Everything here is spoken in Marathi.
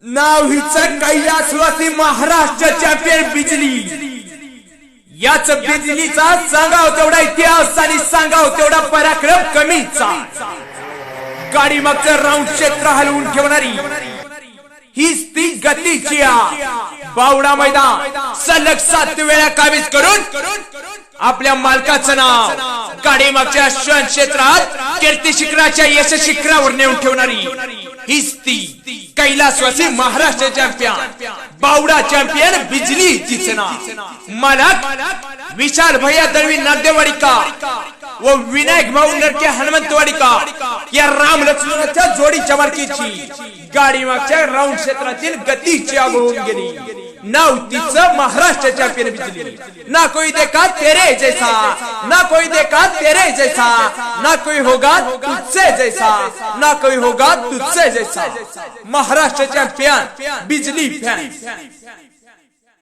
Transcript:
नाव हिचं कैलासवासी महाराष्ट्र चॅम्पियन बिजली। याच बिजलीचा सांगाव तेवढा इतिहास आणि सांगाव तेवढा पराक्रम कमीचा। गाडी मागचं राऊंड क्षेत्र हलवून ठेवणारी हीच ती गतीची बावडा मैदान सलग 7 वेळा काबीज करून आपल्या मालकाचं नाव गाडी मागच्या श्वान क्षेत्रात कीर्ती शिखराच्या यश शिखरावर नेऊन ठेवणारी हीच ती कैलासवासी महाराष्ट्र चॅम्पियन बावडा चॅम्पियन बिजली तिचं नाव। मालक विशाल भैया दळवी नागदेवाडी का व विनायक भाऊ नरके हनुमंतवाडी का या राम लक्ष्मणाच्या जोडीच्या मालकीची गाडी मागच्या राऊंड क्षेत्रातील गतीची आगळून गेली। नाव तिचं महाराष्ट्र चॅम्पियन बिजली। ना कोई देखा तेरे जैसा, ना कोई देखा तेरे जैसा, ना कोई होगा तुझसे जैसा, ना कोई होगा तुझसे जैसा। महाराष्ट्र चॅम्पियन बिजली फॅन।